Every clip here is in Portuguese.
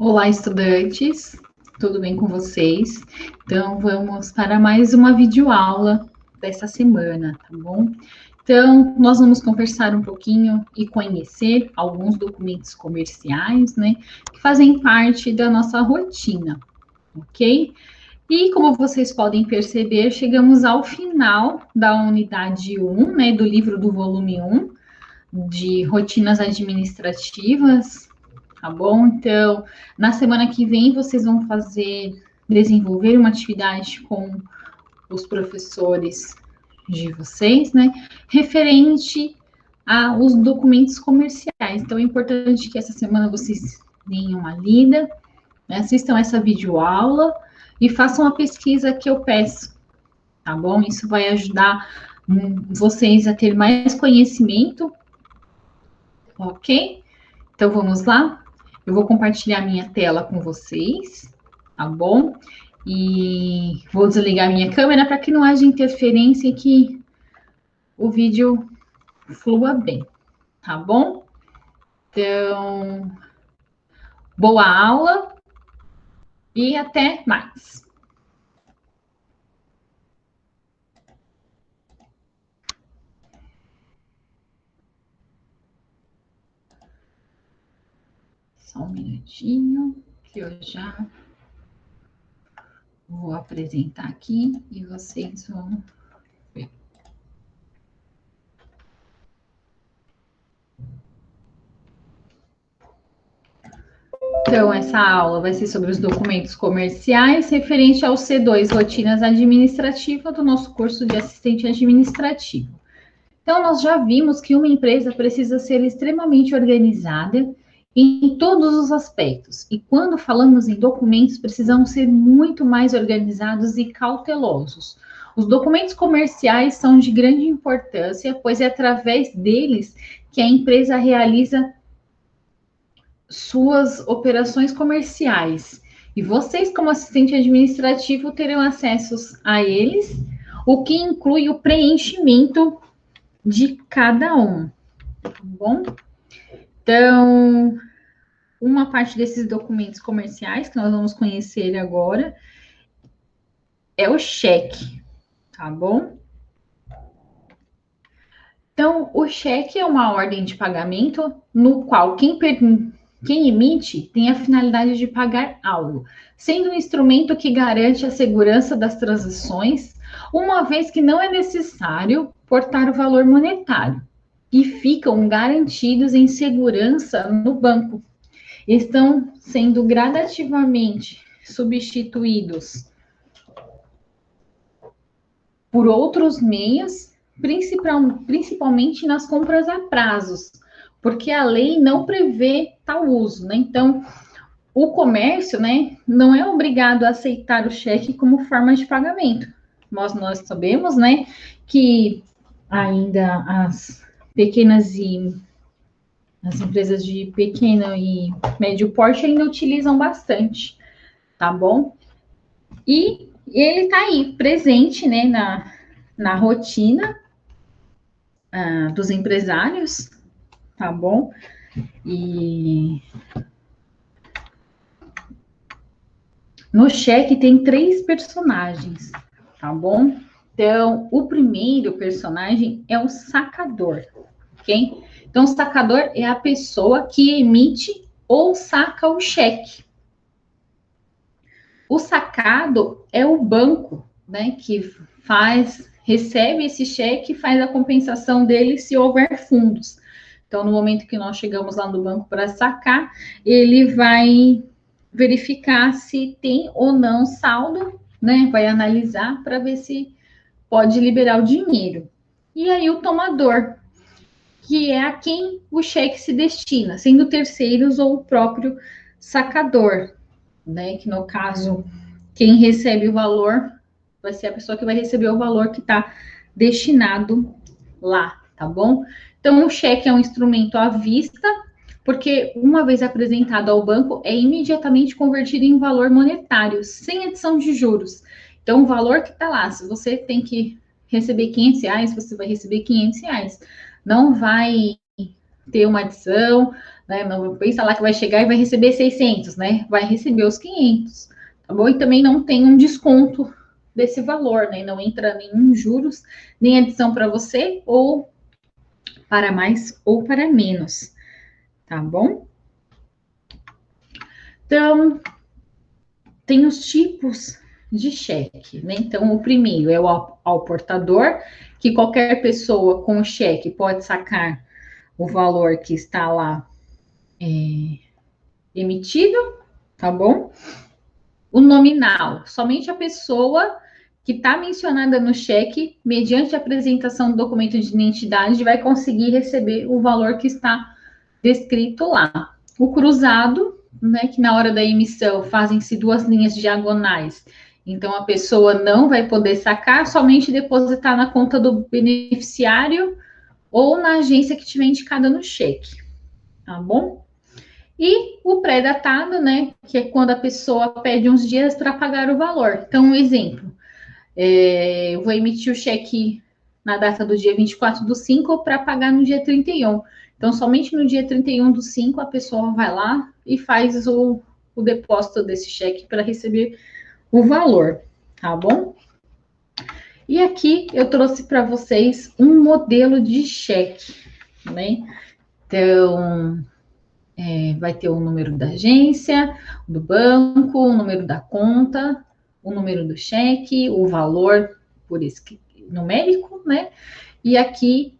Olá, estudantes, tudo bem com vocês? Então, vamos para mais uma videoaula dessa semana, tá bom? Então, nós vamos conversar um pouquinho e conhecer alguns documentos comerciais, né, que fazem parte da nossa rotina, ok? E como vocês podem perceber, chegamos ao final da unidade 1, né, do livro do volume 1, de rotinas administrativas, tá bom? Então, na semana que vem, vocês vão desenvolver uma atividade com os professores de vocês, né? Referente aos documentos comerciais. Então, é importante que essa semana vocês deem uma lida, né? Assistam essa videoaula e façam a pesquisa que eu peço, tá bom? Isso vai ajudar vocês a ter mais conhecimento, ok? Então, vamos lá? Eu vou compartilhar minha tela com vocês, tá bom? E vou desligar minha câmera para que não haja interferência e que o vídeo flua bem, tá bom? Então, boa aula e até mais. Só um minutinho, que eu já vou apresentar aqui e vocês vão ver. Então, essa aula vai ser sobre os documentos comerciais referente ao C2, rotinas administrativas do nosso curso de assistente administrativo. Então, nós já vimos que uma empresa precisa ser extremamente organizada em todos os aspectos. E quando falamos em documentos, precisamos ser muito mais organizados e cautelosos. Os documentos comerciais são de grande importância, pois é através deles que a empresa realiza suas operações comerciais. E vocês, como assistente administrativo, terão acesso a eles, o que inclui o preenchimento de cada um, tá bom? Então, uma parte desses documentos comerciais que nós vamos conhecer agora é o cheque, tá bom? Então, o cheque é uma ordem de pagamento no qual quem emite tem a finalidade de pagar algo, sendo um instrumento que garante a segurança das transações, uma vez que não é necessário portar o valor monetário e ficam garantidos em segurança no banco. Estão sendo gradativamente substituídos por outros meios, principalmente nas compras a prazos, porque a lei não prevê tal uso, né? Então, o comércio, né, não é obrigado a aceitar o cheque como forma de pagamento. Nós sabemos, né, que ainda as pequenas e as empresas de pequeno e médio porte ainda utilizam bastante, tá bom? E ele está aí, presente, né, na rotina dos empresários, tá bom? E no cheque tem 3 personagens, tá bom? Então, o primeiro personagem é o sacador, ok? Então, o sacador é a pessoa que emite ou saca o cheque. O sacado é o banco, né, que recebe esse cheque e faz a compensação dele se houver fundos. Então, no momento que nós chegamos lá no banco para sacar, ele vai verificar se tem ou não saldo, né? Vai analisar para ver se pode liberar o dinheiro. E aí o tomador, que é a quem o cheque se destina, sendo terceiros ou o próprio sacador, né? Que no caso, quem recebe o valor vai ser a pessoa que vai receber o valor que está destinado lá, tá bom? Então, o cheque é um instrumento à vista, porque uma vez apresentado ao banco, é imediatamente convertido em valor monetário, sem adição de juros. Então, o valor que está lá, se você tem que receber R$ 500, você vai receber R$ 500. Não vai ter uma adição, né? Não pensa lá que vai chegar e vai receber 600, né? Vai receber os 500, tá bom? E também não tem um desconto desse valor, né? Não entra nenhum juros, nem adição para você, ou para mais ou para menos, tá bom? Então, tem os tipos de cheque, né? Então, o primeiro é o ao portador, que qualquer pessoa com cheque pode sacar o valor que está lá emitido, tá bom? O nominal, somente a pessoa que está mencionada no cheque, mediante a apresentação do documento de identidade, vai conseguir receber o valor que está descrito lá. O cruzado, né, que na hora da emissão fazem-se duas linhas diagonais, então a pessoa não vai poder sacar, somente depositar na conta do beneficiário ou na agência que tiver indicada no cheque, tá bom? E o pré-datado, né, que é quando a pessoa pede uns dias para pagar o valor. Então, um exemplo, eu vou emitir o cheque na data do dia 24/5 para pagar no dia 31. Então, somente no dia 31/5 a pessoa vai lá e faz o depósito desse cheque para receber o valor, tá bom? E aqui eu trouxe para vocês um modelo de cheque, né? Então, vai ter o número da agência, do banco, o número da conta, o número do cheque, o valor por numérico, né? E aqui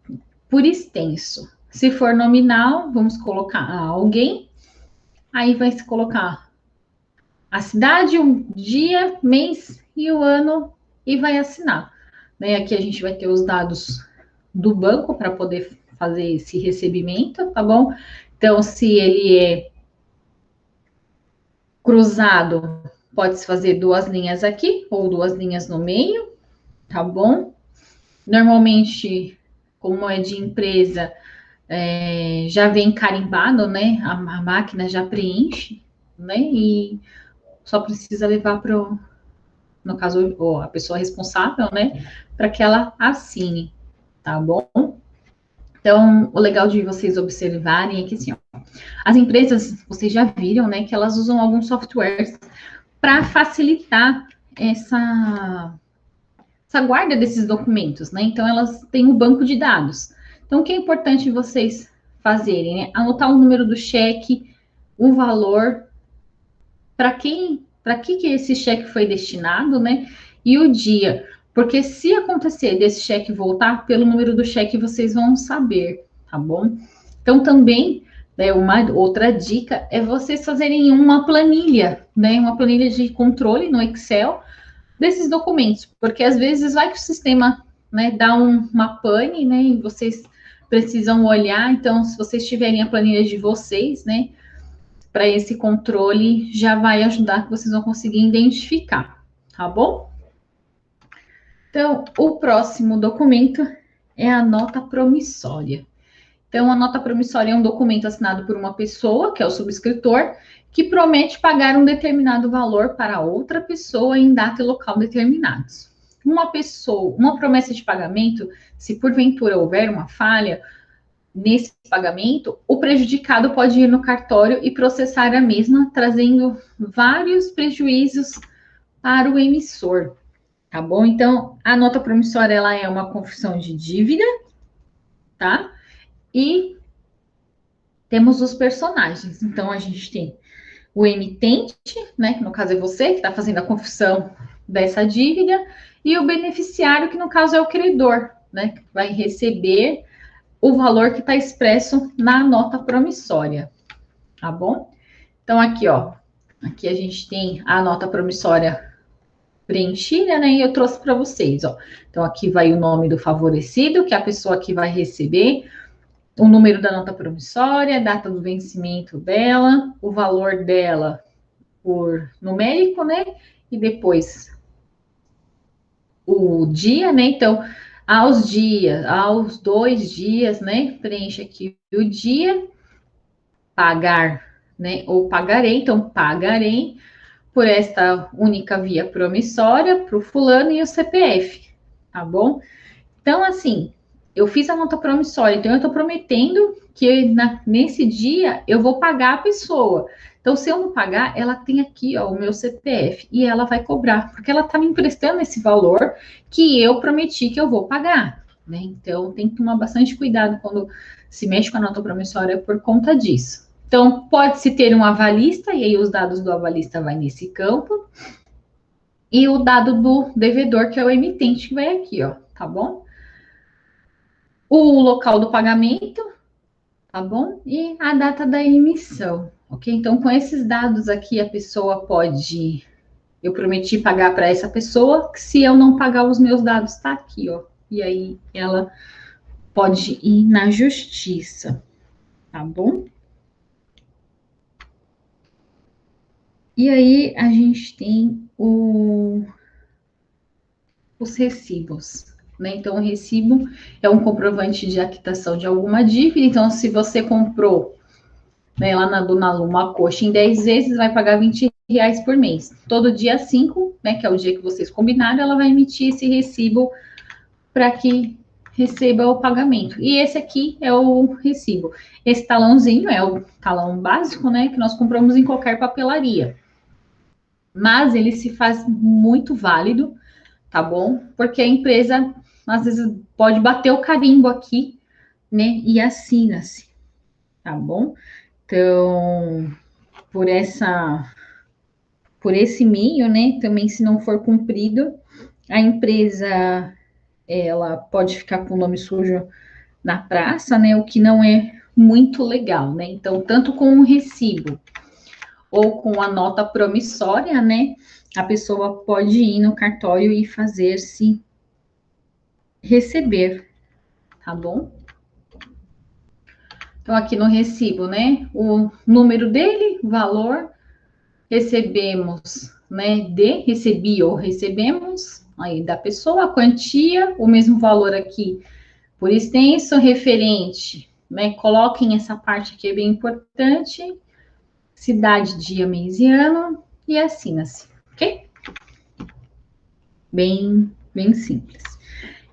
por extenso. Se for nominal, vamos colocar alguém, aí vai se colocar a cidade, o dia, mês e o ano e vai assinar. Né? Aqui a gente vai ter os dados do banco para poder fazer esse recebimento, tá bom? Então, se ele é cruzado, pode-se fazer duas linhas aqui ou duas linhas no meio, tá bom? Normalmente, como é de empresa, já vem carimbado, né? A máquina já preenche, né? E só precisa levar para no caso, a pessoa responsável, né? Para que ela assine, tá bom? Então, o legal de vocês observarem é que, assim, ó, as empresas, vocês já viram, né, que elas usam alguns softwares para facilitar essa guarda desses documentos, né? Então, elas têm um banco de dados. Então, o que é importante vocês fazerem, né? Anotar o número do cheque, o valor, para que esse cheque foi destinado, né? E o dia. Porque se acontecer desse cheque voltar, pelo número do cheque vocês vão saber, tá bom? Então, também, né, uma outra dica é vocês fazerem uma planilha, né? Uma planilha de controle no Excel desses documentos, porque às vezes vai que o sistema, né, dá uma pane, né? E vocês precisam olhar. Então, se vocês tiverem a planilha de vocês, né, para esse controle, já vai ajudar que vocês vão conseguir identificar, tá bom? Então, o próximo documento é a nota promissória. Então, a nota promissória é um documento assinado por uma pessoa, que é o subscritor, que promete pagar um determinado valor para outra pessoa em data e local determinados. Uma promessa de pagamento, se porventura houver uma falha nesse pagamento, o prejudicado pode ir no cartório e processar a mesma, trazendo vários prejuízos para o emissor. Tá bom? Então, a nota promissória, ela é uma confissão de dívida, tá? E temos os personagens. Então, a gente tem o emitente, né? Que no caso é você, que está fazendo a confissão dessa dívida, e o beneficiário, que no caso é o credor, né? Que vai receber o valor que está expresso na nota promissória, tá bom? Então, aqui, ó, aqui a gente tem a nota promissória preenchida, né? E eu trouxe para vocês, ó. Então, aqui vai o nome do favorecido, que é a pessoa que vai receber, o número da nota promissória, a data do vencimento dela, o valor dela por numérico, né? E depois o dia, né? Então, aos 2 dias, né? Preenche aqui o dia, pagar, né? Ou pagarei, então pagarei por esta única via promissória para o fulano e o CPF, tá bom? Então, assim, eu fiz a nota promissória, então eu estou prometendo que nesse dia eu vou pagar a pessoa. Então, se eu não pagar, ela tem aqui, ó, o meu CPF e ela vai cobrar, porque ela está me emprestando esse valor que eu prometi que eu vou pagar, né? Então, tem que tomar bastante cuidado quando se mexe com a nota promissória por conta disso. Então, pode-se ter um avalista, e aí os dados do avalista vai nesse campo, e o dado do devedor, que é o emitente, que vai aqui, ó, tá bom? O local do pagamento, tá bom? E a data da emissão, ok? Então, com esses dados aqui, a pessoa pode. Eu prometi pagar para essa pessoa, que se eu não pagar os meus dados, tá aqui, ó. E aí ela pode ir na justiça, tá bom? E aí a gente tem os recibos, né? Então, o recibo é um comprovante de aquitação de alguma dívida. Então, se você comprou, né, lá na Dona Lu, uma coxa em 10 vezes, vai pagar R$ 20 por mês. Todo dia 5, né, que é o dia que vocês combinaram, ela vai emitir esse recibo para que receba o pagamento. E esse aqui é o recibo. Esse talãozinho é o talão básico, né, que nós compramos em qualquer papelaria. Mas ele se faz muito válido, tá bom? Porque a empresa, às vezes, pode bater o carimbo aqui, né, e assina-se, tá bom? Então, por por esse meio, né? Também, se não for cumprido, a empresa ela pode ficar com o nome sujo na praça, né? O que não é muito legal, né? Então, tanto com o recibo ou com a nota promissória, né? A pessoa pode ir no cartório e fazer-se receber, tá bom? Então, aqui no recibo, né? O número dele, valor, recebemos, né? Recebi ou recebemos, aí da pessoa, a quantia, o mesmo valor aqui por extenso, referente, né? Coloquem essa parte aqui, é bem importante. Cidade, dia, mês e ano, e assina-se, ok? Bem simples.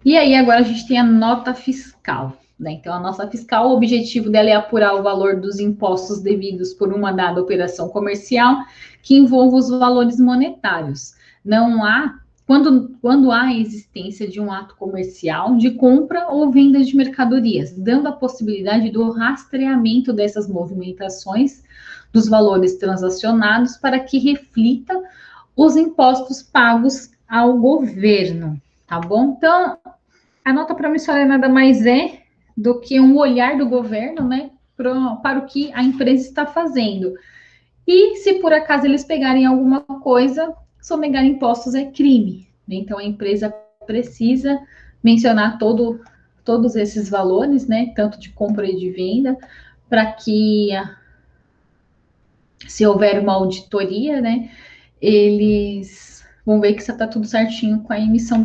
E aí, agora a gente tem a nota fiscal, né? Então, a nota fiscal, o objetivo dela é apurar o valor dos impostos devidos por uma dada operação comercial que envolva os valores monetários. Não há, quando há a existência de um ato comercial de compra ou venda de mercadorias, dando a possibilidade do rastreamento dessas movimentações dos valores transacionados para que reflita os impostos pagos ao governo, tá bom? Então, a nota promissória nada mais é do que um olhar do governo, né, para o que a empresa está fazendo. E se por acaso eles pegarem alguma coisa, sonegar impostos é crime. Então a empresa precisa mencionar todos esses valores, né, tanto de compra e de venda, para que se houver uma auditoria, né, eles vão ver que está tudo certinho com a emissão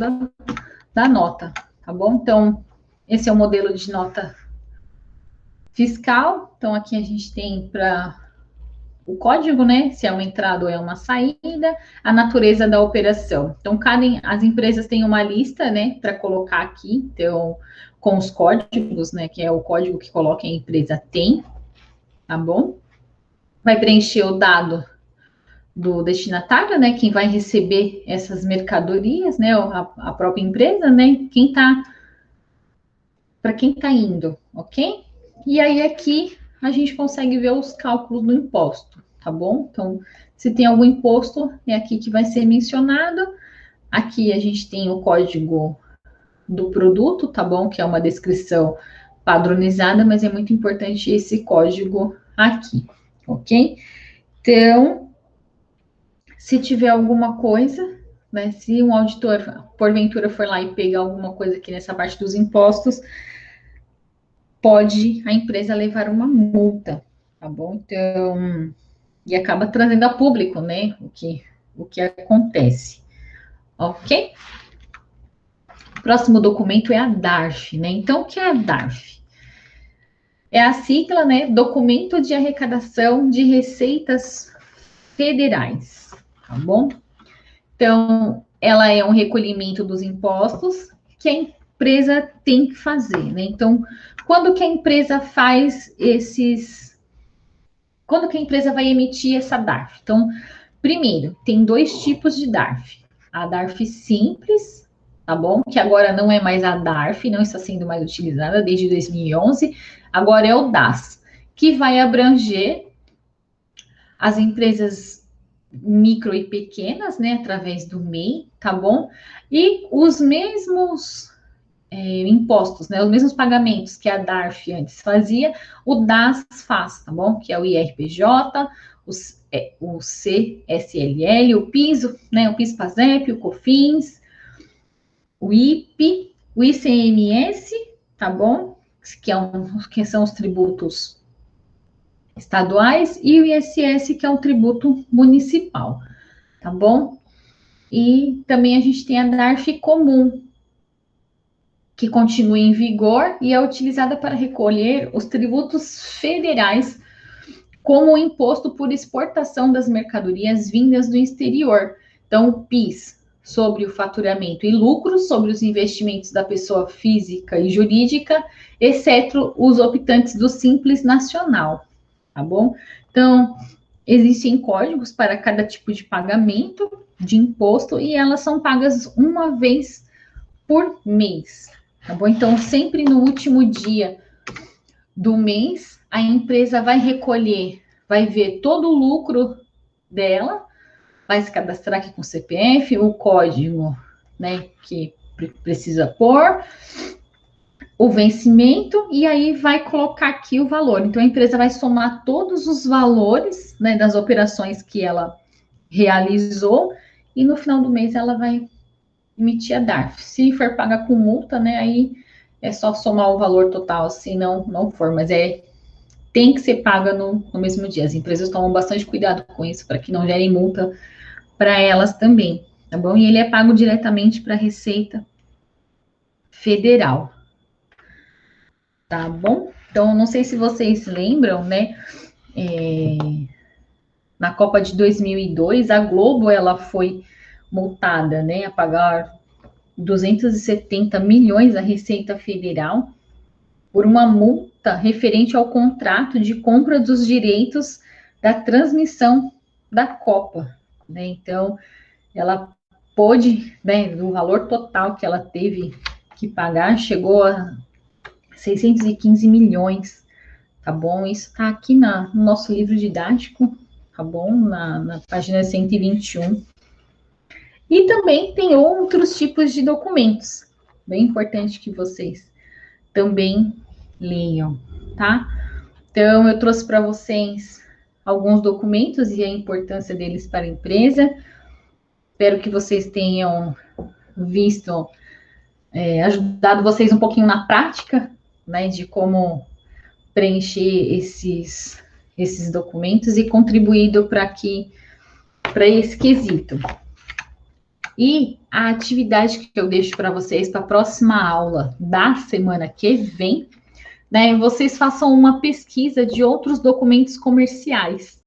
da nota, tá bom? Então, esse é o modelo de nota fiscal. Então, aqui a gente tem para o código, né? Se é uma entrada ou é uma saída, a natureza da operação. Então, as empresas têm uma lista, né, para colocar aqui, então, com os códigos, né, que é o código que coloca a empresa tem, tá bom? Vai preencher o dado do destinatário, né, quem vai receber essas mercadorias, né, a própria empresa, né, para quem está indo, ok? E aí aqui a gente consegue ver os cálculos do imposto, tá bom? Então, se tem algum imposto, é aqui que vai ser mencionado. Aqui a gente tem o código do produto, tá bom? Que é uma descrição padronizada, mas é muito importante esse código aqui, ok? Então, se tiver alguma coisa, né? Se um auditor, porventura, for lá e pegar alguma coisa aqui nessa parte dos impostos, pode a empresa levar uma multa, tá bom? Então, e acaba trazendo a público, né? O que acontece, ok? O próximo documento é a DARF, né? Então, o que é a DARF? É a sigla, né? Documento de Arrecadação de Receitas Federais, tá bom? Então, ela é um recolhimento dos impostos que a empresa tem que fazer, né? Então, quando que a empresa faz esses... Quando que a empresa vai emitir essa DARF? Então, primeiro, tem dois tipos de DARF. A DARF simples, tá bom? Que agora não é mais a DARF, não está sendo mais utilizada desde 2011. Agora é o DAS, que vai abranger as empresas micro e pequenas, né? Através do MEI, tá bom? E os mesmos impostos, né? Os mesmos pagamentos que a DARF antes fazia, o DAS faz, tá bom? Que é o IRPJ, o CSLL, o PIS, né? O PIS/PASEP, o COFINS, o IPI, o ICMS, tá bom? Que são os tributos estaduais, e o ISS, que é um tributo municipal, tá bom? E também a gente tem a DARF comum, que continua em vigor e é utilizada para recolher os tributos federais, como o imposto por exportação das mercadorias vindas do exterior. Então, o PIS sobre o faturamento e lucros sobre os investimentos da pessoa física e jurídica, exceto os optantes do Simples Nacional, tá bom? Então, existem códigos para cada tipo de pagamento de imposto e elas são pagas uma vez por mês, tá bom? Então, sempre no último dia do mês, a empresa vai recolher, vai ver todo o lucro dela, vai se cadastrar aqui com o CPF, o código, né, que precisa pôr, o vencimento, e aí vai colocar aqui o valor. Então, a empresa vai somar todos os valores, né, das operações que ela realizou, e no final do mês ela vai emitir a DARF. Se for paga com multa, né, aí é só somar o valor total, se não for, mas tem que ser paga no mesmo dia. As empresas tomam bastante cuidado com isso, para que não gerem multa para elas também, tá bom? E ele é pago diretamente para a Receita Federal, tá bom? Então, não sei se vocês lembram, né, na Copa de 2002, a Globo, ela foi multada, né, a pagar 270 milhões à Receita Federal por uma multa referente ao contrato de compra dos direitos da transmissão da Copa, né? Então, ela pôde, né, o valor total que ela teve que pagar chegou a 615 milhões, tá bom? Isso está aqui no nosso livro didático, tá bom? Na página 121. E também tem outros tipos de documentos, bem importante que vocês também leiam, tá? Então, eu trouxe para vocês alguns documentos e a importância deles para a empresa. Espero que vocês tenham visto, ajudado vocês um pouquinho na prática, né, de como preencher esses documentos e contribuído para esse quesito. E a atividade que eu deixo para vocês para a próxima aula da semana que vem, né, vocês façam uma pesquisa de outros documentos comerciais,